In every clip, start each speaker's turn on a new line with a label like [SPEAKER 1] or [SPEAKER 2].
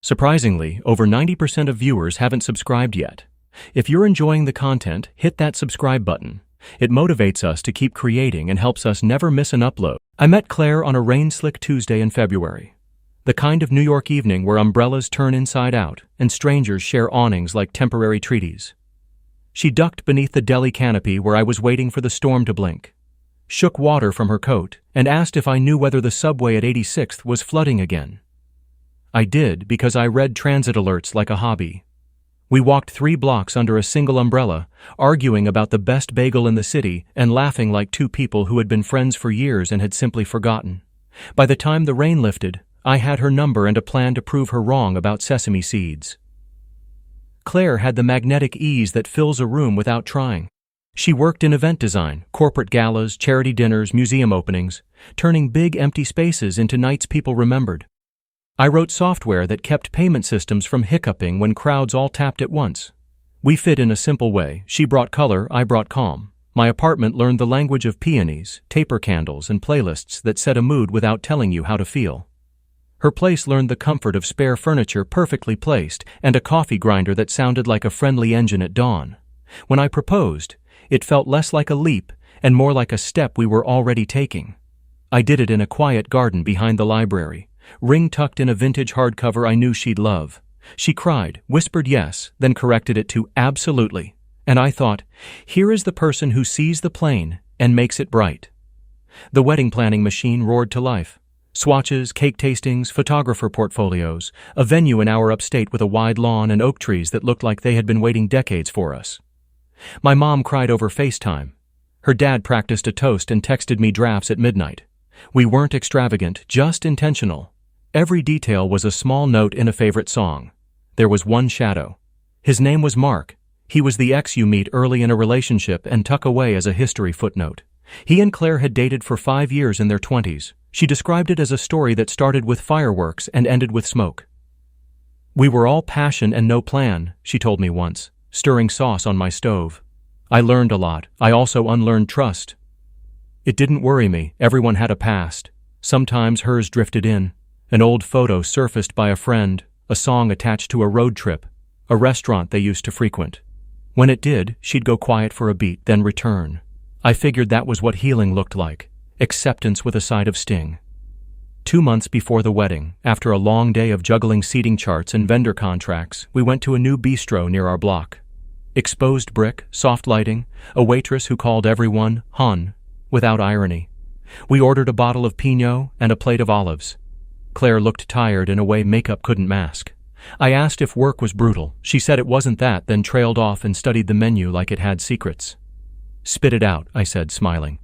[SPEAKER 1] Surprisingly, over 90% of viewers haven't subscribed yet. If you're enjoying the content, hit that subscribe button. It motivates us to keep creating and helps us never miss an upload. I met Claire on a rain-slick Tuesday in February. The kind of New York evening where umbrellas turn inside out and strangers share awnings like temporary treaties. She ducked beneath the deli canopy where I was waiting for the storm to blink, shook water from her coat, and asked if I knew whether the subway at 86th was flooding again. I did because I read transit alerts like a hobby. We walked 3 blocks under a single umbrella, arguing about the best bagel in the city and laughing like 2 people who had been friends for years and had simply forgotten. By the time the rain lifted, I had her number and a plan to prove her wrong about sesame seeds. Claire had the magnetic ease that fills a room without trying. She worked in event design, corporate galas, charity dinners, museum openings, turning big empty spaces into nights people remembered. I wrote software that kept payment systems from hiccuping when crowds all tapped at once. We fit in a simple way. She brought color, I brought calm. My apartment learned the language of peonies, taper candles, and playlists that set a mood without telling you how to feel. Her place learned the comfort of spare furniture perfectly placed and a coffee grinder that sounded like a friendly engine at dawn. When I proposed, it felt less like a leap and more like a step we were already taking. I did it in a quiet garden behind the library, ring tucked in a vintage hardcover I knew she'd love. She cried, whispered yes, then corrected it to absolutely. And I thought, here is the person who sees the plane and makes it bright. The wedding planning machine roared to life. Swatches, cake tastings, photographer portfolios, a venue in our upstate with a wide lawn and oak trees that looked like they had been waiting decades for us. My mom cried over FaceTime. Her dad practiced a toast and texted me drafts at midnight. We weren't extravagant, just intentional. Every detail was a small note in a favorite song. There was one shadow. His name was Mark. He was the ex you meet early in a relationship and tuck away as a history footnote. He and Claire had dated for 5 years in their 20s. She described it as a story that started with fireworks and ended with smoke. We were all passion and no plan, she told me once, stirring sauce on my stove. I learned a lot. I also unlearned trust. It didn't worry me. Everyone had a past. Sometimes hers drifted in. An old photo surfaced by a friend, a song attached to a road trip, a restaurant they used to frequent. When it did, she'd go quiet for a beat, then return. I figured that was what healing looked like. Acceptance with a side of sting. 2 months before the wedding, after a long day of juggling seating charts and vendor contracts, we went to a new bistro near our block. Exposed brick, soft lighting, a waitress who called everyone Hun, without irony. We ordered a bottle of Pinot and a plate of olives. Claire looked tired in a way makeup couldn't mask. I asked if work was brutal. She said it wasn't that, then trailed off and studied the menu like it had secrets. Spit it out, I said, smiling.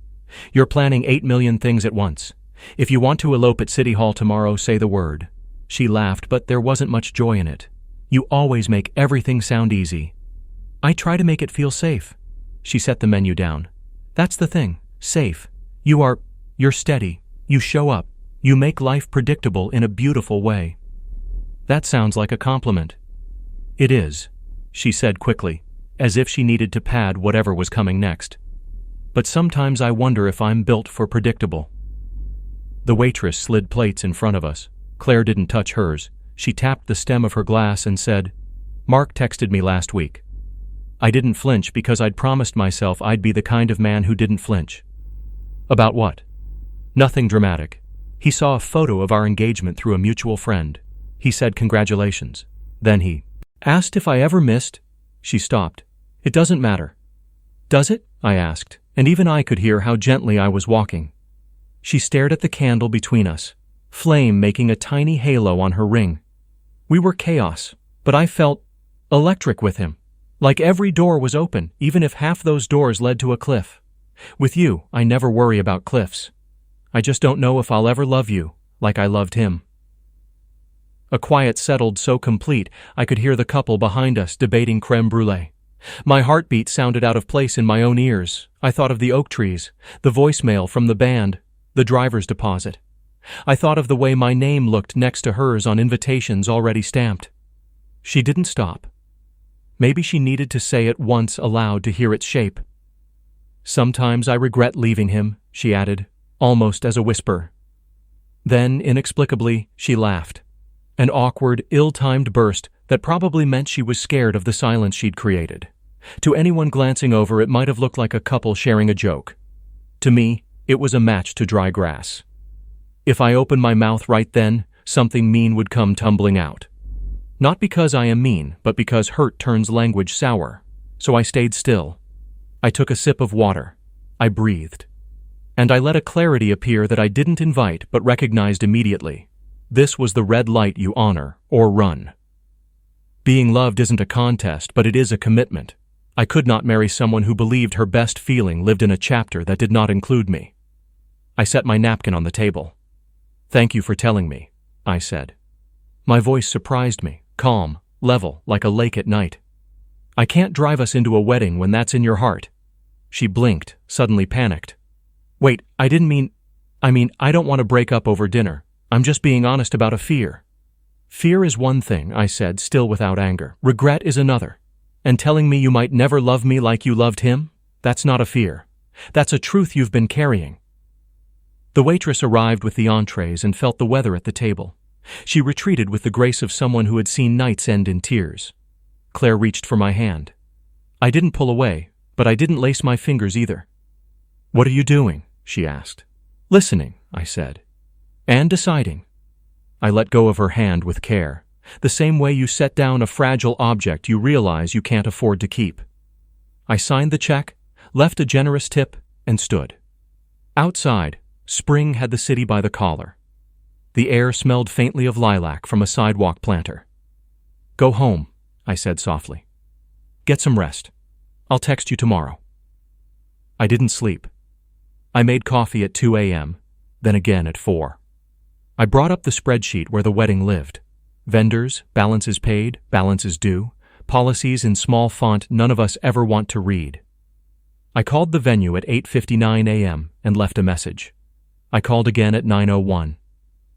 [SPEAKER 1] You're planning 8 million things at once. If you want to elope at City Hall tomorrow, say the word. She laughed, but there wasn't much joy in it. You always make everything sound easy. I try to make it feel safe. She set the menu down. That's the thing, safe. You're steady. You show up. You make life predictable in a beautiful way. That sounds like a compliment. It is, she said quickly, as if she needed to pad whatever was coming next. But sometimes I wonder if I'm built for predictable. The waitress slid plates in front of us. Claire didn't touch hers. She tapped the stem of her glass and said, Mark texted me last week. I didn't flinch because I'd promised myself I'd be the kind of man who didn't flinch. About what? Nothing dramatic. He saw a photo of our engagement through a mutual friend. He said congratulations. Then he asked if I ever missed. She stopped. It doesn't matter. Does it? I asked, and even I could hear how gently I was walking. She stared at the candle between us, flame making a tiny halo on her ring. We were chaos, but I felt electric with him. Like every door was open, even if half those doors led to a cliff. With you, I never worry about cliffs. I just don't know if I'll ever love you like I loved him. A quiet settled so complete I could hear the couple behind us debating creme brulee. My heartbeat sounded out of place in my own ears. I thought of the oak trees, the voicemail from the band, the driver's deposit. I thought of the way my name looked next to hers on invitations already stamped. She didn't stop. Maybe she needed to say it once aloud to hear its shape. Sometimes I regret leaving him, she added, almost as a whisper. Then, inexplicably, she laughed. An awkward, ill-timed burst that probably meant she was scared of the silence she'd created. To anyone glancing over, it might have looked like a couple sharing a joke. To me, it was a match to dry grass. If I opened my mouth right then, something mean would come tumbling out. Not because I am mean, but because hurt turns language sour. So I stayed still. I took a sip of water. I breathed. And I let a clarity appear that I didn't invite but recognized immediately. This was the red light you honor or run. Being loved isn't a contest, but it is a commitment. I could not marry someone who believed her best feeling lived in a chapter that did not include me. I set my napkin on the table. "Thank you for telling me," I said. My voice surprised me, calm, level, like a lake at night. "I can't drive us into a wedding when that's in your heart." She blinked, suddenly panicked. "Wait, I don't want to break up over dinner. I'm just being honest about a fear." "Fear is one thing," I said, still without anger. "Regret is another. And telling me you might never love me like you loved him? That's not a fear. That's a truth you've been carrying." The waitress arrived with the entrees and felt the weather at the table. She retreated with the grace of someone who had seen nights end in tears. Claire reached for my hand. I didn't pull away, but I didn't lace my fingers either. "What are you doing?" she asked. "Listening," I said. "And deciding." I let go of her hand with care, the same way you set down a fragile object you realize you can't afford to keep. I signed the check, left a generous tip, and stood. Outside, spring had the city by the collar. The air smelled faintly of lilac from a sidewalk planter. "Go home," I said softly. "Get some rest. I'll text you tomorrow." I didn't sleep. I made coffee at 2 a.m., then again at 4. I brought up the spreadsheet where the wedding lived. Vendors, balances paid, balances due, policies in small font none of us ever want to read. I called the venue at 8:59 a.m. and left a message. I called again at 9:01.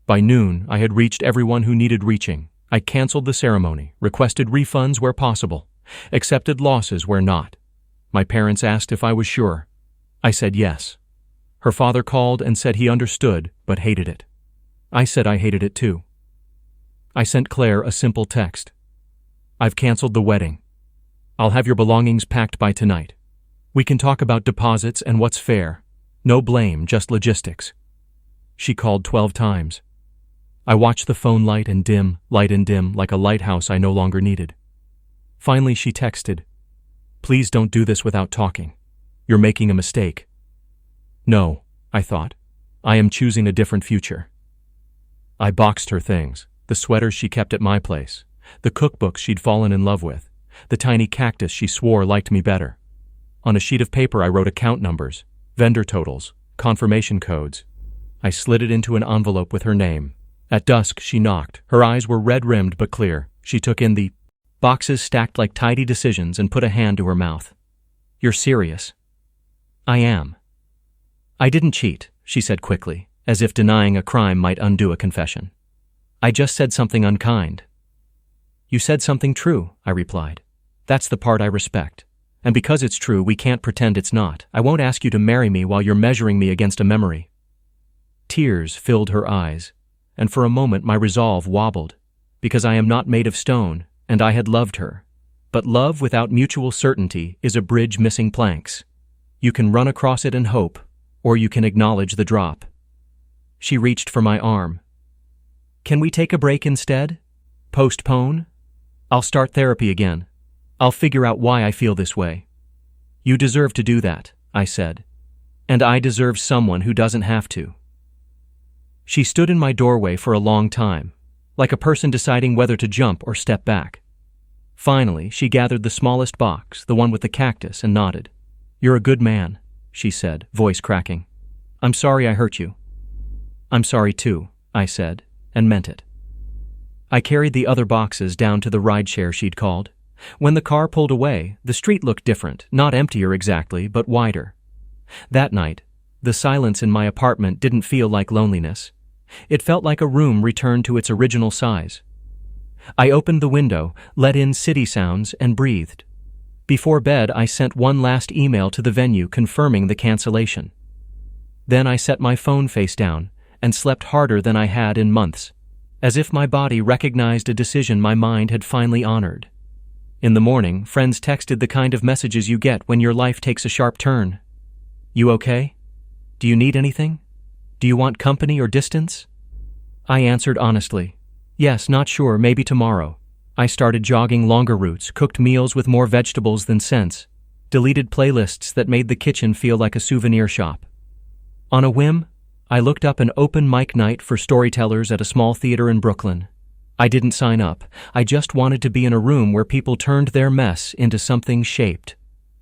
[SPEAKER 1] By noon, I had reached everyone who needed reaching. I canceled the ceremony, requested refunds where possible, accepted losses where not. My parents asked if I was sure. I said yes. Her father called and said he understood, but hated it. I said I hated it too. I sent Claire a simple text. "I've canceled the wedding. I'll have your belongings packed by tonight. We can talk about deposits and what's fair. No blame, just logistics." She called 12 times. I watched the phone light and dim like a lighthouse I no longer needed. Finally, she texted, "Please don't do this without talking. You're making a mistake." No, I thought. I am choosing a different future. I boxed her things, the sweaters she kept at my place, the cookbooks she'd fallen in love with, the tiny cactus she swore liked me better. On a sheet of paper I wrote account numbers, vendor totals, confirmation codes. I slid it into an envelope with her name. At dusk she knocked. Her eyes were red-rimmed but clear. She took in the boxes stacked like tidy decisions and put a hand to her mouth. "You're serious?" "I am." "I didn't cheat," she said quickly, as if denying a crime might undo a confession. "I just said something unkind." "You said something true," I replied. "That's the part I respect. And because it's true, we can't pretend it's not. I won't ask you to marry me while you're measuring me against a memory." Tears filled her eyes, and for a moment my resolve wobbled, because I am not made of stone, and I had loved her. But love without mutual certainty is a bridge missing planks. You can run across it and hope, or you can acknowledge the drop. She reached for my arm. "Can we take a break instead? Postpone? I'll start therapy again. I'll figure out why I feel this way." "You deserve to do that," I said. "And I deserve someone who doesn't have to." She stood in my doorway for a long time, like a person deciding whether to jump or step back. Finally, she gathered the smallest box, the one with the cactus, and nodded. "You're a good man," she said, voice cracking. "I'm sorry I hurt you." "I'm sorry too," I said, and meant it. I carried the other boxes down to the rideshare she'd called. When the car pulled away, the street looked different, not emptier exactly, but wider. That night, the silence in my apartment didn't feel like loneliness. It felt like a room returned to its original size. I opened the window, let in city sounds, and breathed. Before bed, I sent one last email to the venue confirming the cancellation. Then I set my phone face down and slept harder than I had in months. as if my body recognized a decision my mind had finally honored. In the morning, friends texted the kind of messages you get when your life takes a sharp turn. You okay? Do you need anything? Do you want company or distance? I answered honestly. Yes, not sure, maybe tomorrow. I started jogging longer routes, cooked meals with more vegetables than sense, deleted playlists that made the kitchen feel like a souvenir shop. On a whim, I looked up an open mic night for storytellers at a small theater in Brooklyn. I didn't sign up. I just wanted to be in a room where people turned their mess into something shaped.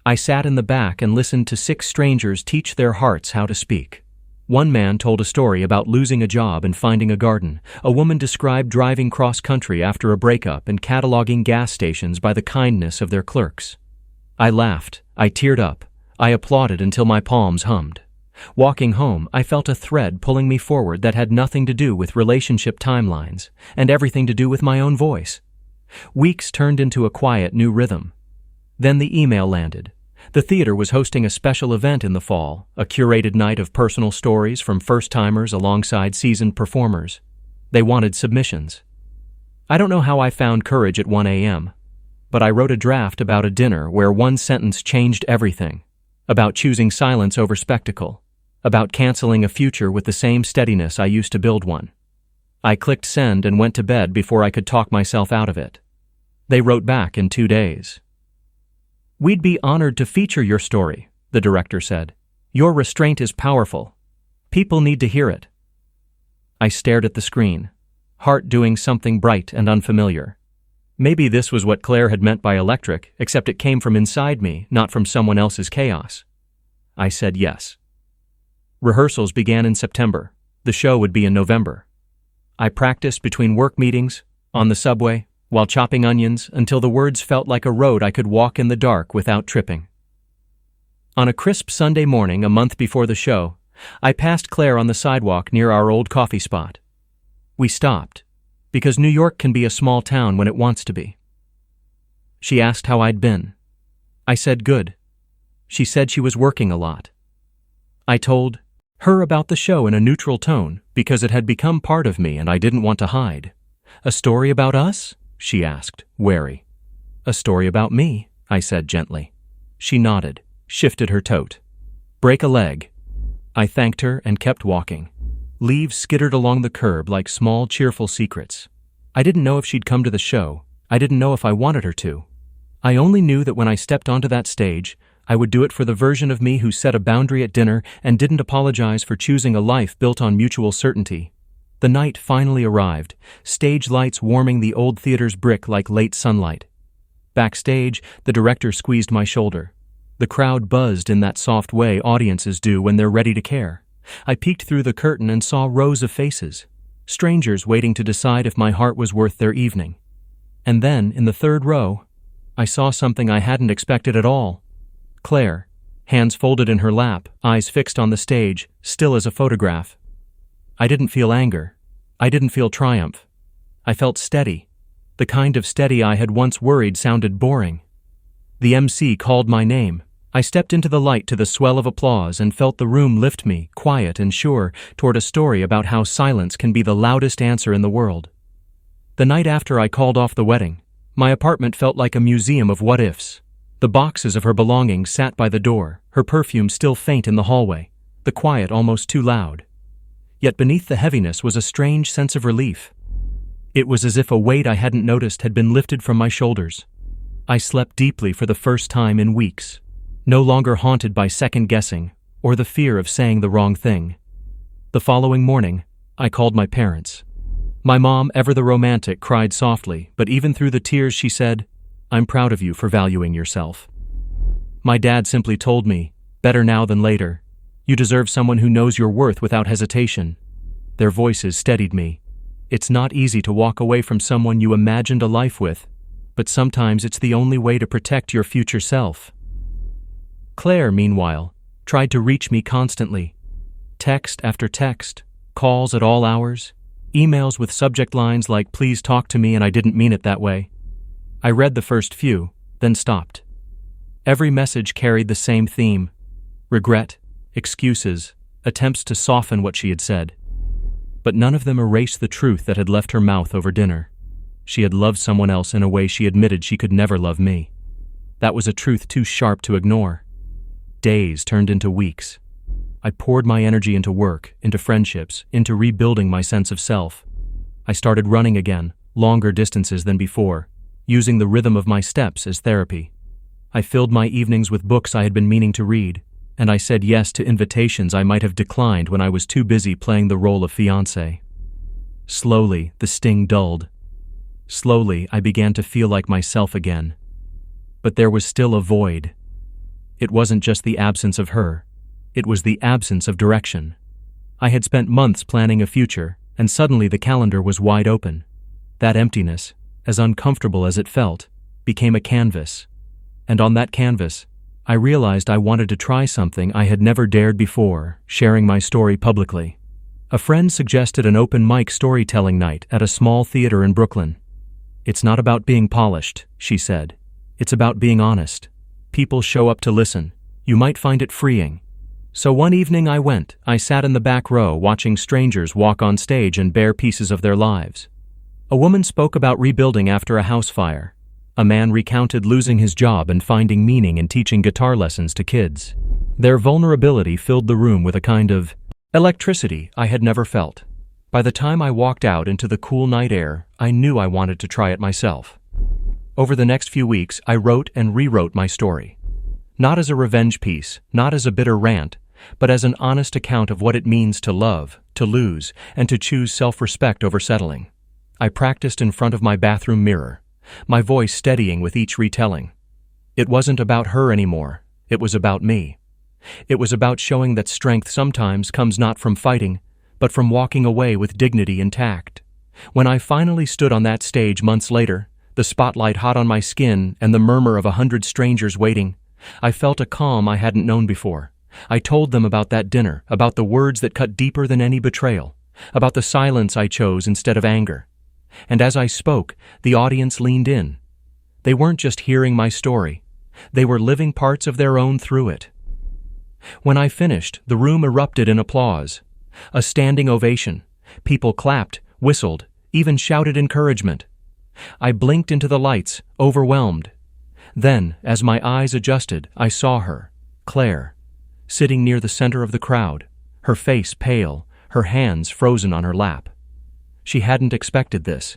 [SPEAKER 1] I sat in the back and listened to 6 strangers teach their hearts how to speak. One man told a story about losing a job and finding a garden. A woman described driving cross-country after a breakup and cataloging gas stations by the kindness of their clerks. I laughed. I teared up. I applauded until my palms hummed. Walking home, I felt a thread pulling me forward that had nothing to do with relationship timelines and everything to do with my own voice. Weeks turned into a quiet new rhythm. Then the email landed. The theater was hosting a special event in the fall, a curated night of personal stories from first-timers alongside seasoned performers. They wanted submissions. I don't know how I found courage at 1 a.m., but I wrote a draft about a dinner where one sentence changed everything, about choosing silence over spectacle, about canceling a future with the same steadiness I used to build one. I clicked send and went to bed before I could talk myself out of it. They wrote back in 2 days. "We'd be honored to feature your story," the director said. "Your restraint is powerful. People need to hear it." I stared at the screen, heart doing something bright and unfamiliar. Maybe this was what Claire had meant by electric, except it came from inside me, not from someone else's chaos. I said yes. Rehearsals began in September. The show would be in November. I practiced between work meetings, on the subway, while chopping onions, until the words felt like a road I could walk in the dark without tripping. On a crisp Sunday morning, a month before the show, I passed Claire on the sidewalk near our old coffee spot. We stopped, because New York can be a small town when it wants to be. She asked how I'd been. I said good. She said she was working a lot. I told her about the show in a neutral tone because it had become part of me and I didn't want to hide. "A story about us?" she asked, wary. "A story about me," I said gently. She nodded, shifted her tote. "Break a leg." I thanked her and kept walking. Leaves skittered along the curb like small, cheerful secrets. I didn't know if she'd come to the show. I didn't know if I wanted her to. I only knew that when I stepped onto that stage, I would do it for the version of me who set a boundary at dinner and didn't apologize for choosing a life built on mutual certainty. The night finally arrived, stage lights warming the old theater's brick like late sunlight. Backstage, the director squeezed my shoulder. The crowd buzzed in that soft way audiences do when they're ready to care. I peeked through the curtain and saw rows of faces, strangers waiting to decide if my heart was worth their evening. And then, in the third row, I saw something I hadn't expected at all. Claire, hands folded in her lap, eyes fixed on the stage, still as a photograph. I didn't feel anger. I didn't feel triumph. I felt steady. The kind of steady I had once worried sounded boring. The MC called my name. I stepped into the light to the swell of applause and felt the room lift me, quiet and sure, toward a story about how silence can be the loudest answer in the world. The night after I called off the wedding, my apartment felt like a museum of what-ifs. The boxes of her belongings sat by the door, her perfume still faint in the hallway, the quiet almost too loud. Yet beneath the heaviness was a strange sense of relief. It was as if a weight I hadn't noticed had been lifted from my shoulders. I slept deeply for the first time in weeks, no longer haunted by second-guessing or the fear of saying the wrong thing. The following morning, I called my parents. My mom, ever the romantic, cried softly, but even through the tears she said, "I'm proud of you for valuing yourself." My dad simply told me, better now than later, "You deserve someone who knows your worth without hesitation." Their voices steadied me. It's not easy to walk away from someone you imagined a life with, but sometimes it's the only way to protect your future self. Claire, meanwhile, tried to reach me constantly. Text after text, calls at all hours, emails with subject lines like "please talk to me" and "I didn't mean it that way." I read the first few, then stopped. Every message carried the same theme: regret, excuses, attempts to soften what she had said. but none of them erased the truth that had left her mouth over dinner. She had loved someone else in a way she admitted she could never love me. That was a truth too sharp to ignore. Days turned into weeks. I poured my energy into work, into friendships, into rebuilding my sense of self. I started running again, longer distances than before, using the rhythm of my steps as therapy. I filled my evenings with books I had been meaning to read, and I said yes to invitations I might have declined when I was too busy playing the role of fiancé. Slowly, the sting dulled. Slowly, I began to feel like myself again. But there was still a void. It wasn't just the absence of her. It was the absence of direction. I had spent months planning a future, and suddenly the calendar was wide open. That emptiness, as uncomfortable as it felt, became a canvas. And on that canvas, I realized I wanted to try something I had never dared before, sharing my story publicly. A friend suggested an open mic storytelling night at a small theater in Brooklyn. "It's not about being polished," she said. "It's about being honest. People show up to listen. You might find it freeing." So one evening I went. I sat in the back row watching strangers walk on stage and bare pieces of their lives. A woman spoke about rebuilding after a house fire. A man recounted losing his job and finding meaning in teaching guitar lessons to kids. Their vulnerability filled the room with a kind of electricity I had never felt. By the time I walked out into the cool night air, I knew I wanted to try it myself. Over the next few weeks, I wrote and rewrote my story. Not as a revenge piece, not as a bitter rant, but as an honest account of what it means to love, to lose, and to choose self-respect over settling. I practiced in front of my bathroom mirror, my voice steadying with each retelling. It wasn't about her anymore. It was about me. It was about showing that strength sometimes comes not from fighting, but from walking away with dignity intact. When I finally stood on that stage months later, the spotlight hot on my skin and the murmur of 100 strangers waiting, I felt a calm I hadn't known before. I told them about that dinner, about the words that cut deeper than any betrayal, about the silence I chose instead of anger. And as I spoke, the audience leaned in. They weren't just hearing my story. They were living parts of their own through it. When I finished, the room erupted in applause. A standing ovation. People clapped, whistled, even shouted encouragement. I blinked into the lights, overwhelmed. Then, as my eyes adjusted, I saw her, Claire, sitting near the center of the crowd, her face pale, her hands frozen on her lap. She hadn't expected this.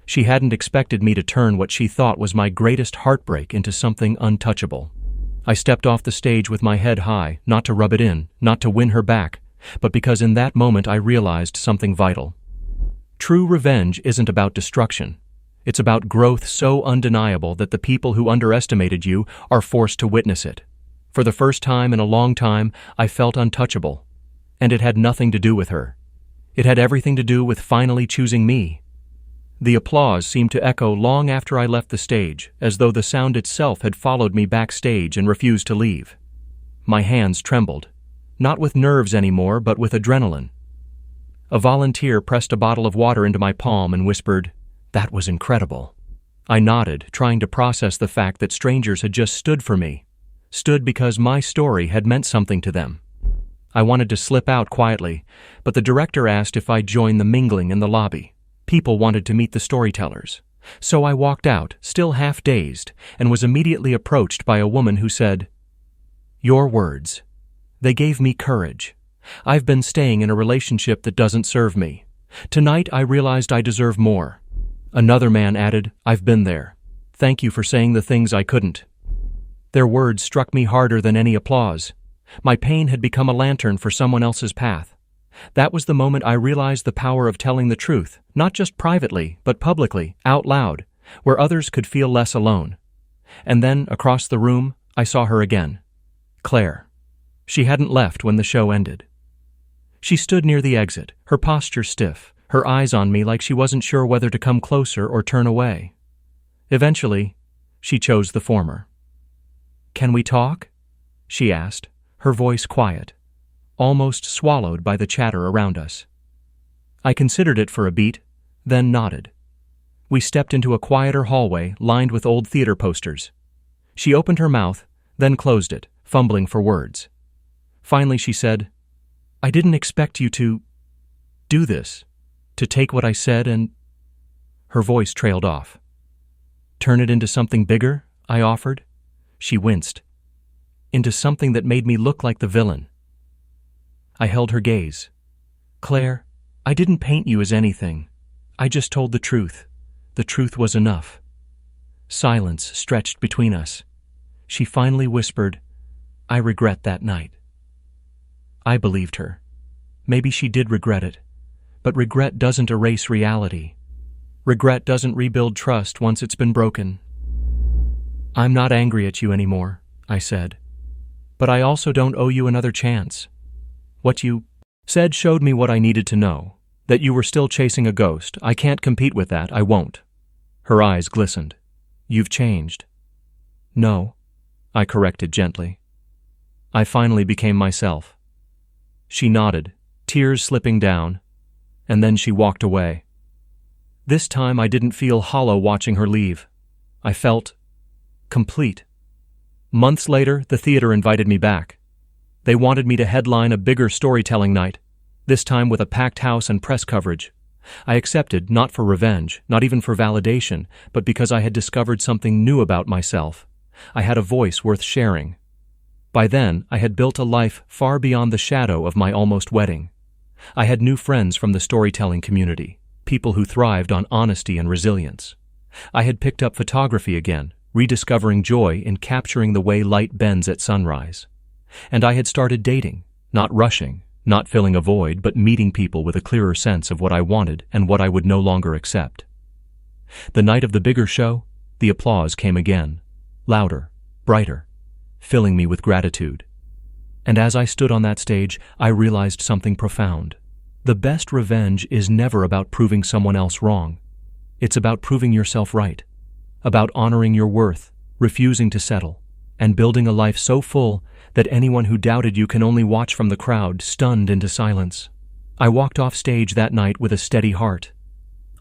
[SPEAKER 1] She hadn't expected me to turn what she thought was my greatest heartbreak into something untouchable. I stepped off the stage with my head high, not to rub it in, not to win her back, but because in that moment I realized something vital. True revenge isn't about destruction. It's about growth so undeniable that the people who underestimated you are forced to witness it. For the first time in a long time, I felt untouchable. And it had nothing to do with her. It had everything to do with finally choosing me. The applause seemed to echo long after I left the stage, as though the sound itself had followed me backstage and refused to leave. My hands trembled, not with nerves anymore, but with adrenaline. A volunteer pressed a bottle of water into my palm and whispered, "That was incredible." I nodded, trying to process the fact that strangers had just stood for me, stood because my story had meant something to them. I wanted to slip out quietly, but the director asked if I'd join the mingling in the lobby. People wanted to meet the storytellers. So I walked out, still half dazed, and was immediately approached by a woman who said, "Your words. They gave me courage. I've been staying in a relationship that doesn't serve me. Tonight I realized I deserve more." Another man added, "I've been there. Thank you for saying the things I couldn't." Their words struck me harder than any applause. My pain had become a lantern for someone else's path. That was the moment I realized the power of telling the truth, not just privately, but publicly, out loud, where others could feel less alone. And then, across the room, I saw her again. Claire. She hadn't left when the show ended. She stood near the exit, her posture stiff, her eyes on me like she wasn't sure whether to come closer or turn away. Eventually, she chose the former. "Can we talk?" she asked, her voice quiet, almost swallowed by the chatter around us. I considered it for a beat, then nodded. We stepped into a quieter hallway lined with old theater posters. She opened her mouth, then closed it, fumbling for words. Finally she said, "I didn't expect you to..." do this, to take what I said and—" Her voice trailed off. "Turn it into something bigger?" I offered. She winced. "Into something that made me look like the villain." I held her gaze. "Claire, I didn't paint you as anything. I just told the truth. The truth was enough." Silence stretched between us. She finally whispered, "I regret that night." I believed her. Maybe she did regret it, but regret doesn't erase reality. Regret doesn't rebuild trust once it's been broken. "I'm not angry at you anymore," I said. "But I also don't owe you another chance. What you said showed me what I needed to know, that you were still chasing a ghost. I can't compete with that, I won't." Her eyes glistened. "You've changed." "No," I corrected gently. "I finally became myself." She nodded, tears slipping down, and then she walked away. This time I didn't feel hollow watching her leave. I felt complete. Months later, the theater invited me back. They wanted me to headline a bigger storytelling night, this time with a packed house and press coverage. I accepted, not for revenge, not even for validation, but because I had discovered something new about myself. I had a voice worth sharing. By then, I had built a life far beyond the shadow of my almost wedding. I had new friends from the storytelling community, people who thrived on honesty and resilience. I had picked up photography again, rediscovering joy in capturing the way light bends at sunrise. And I had started dating, not rushing, not filling a void, but meeting people with a clearer sense of what I wanted and what I would no longer accept. The night of the bigger show, the applause came again, louder, brighter, filling me with gratitude. And as I stood on that stage, I realized something profound. The best revenge is never about proving someone else wrong. It's about proving yourself right, about honoring your worth, refusing to settle, and building a life so full that anyone who doubted you can only watch from the crowd, stunned into silence. I walked off stage that night with a steady heart.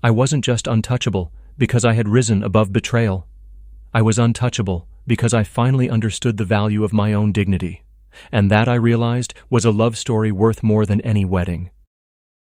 [SPEAKER 1] I wasn't just untouchable because I had risen above betrayal. I was untouchable because I finally understood the value of my own dignity. And that, I realized, was a love story worth more than any wedding.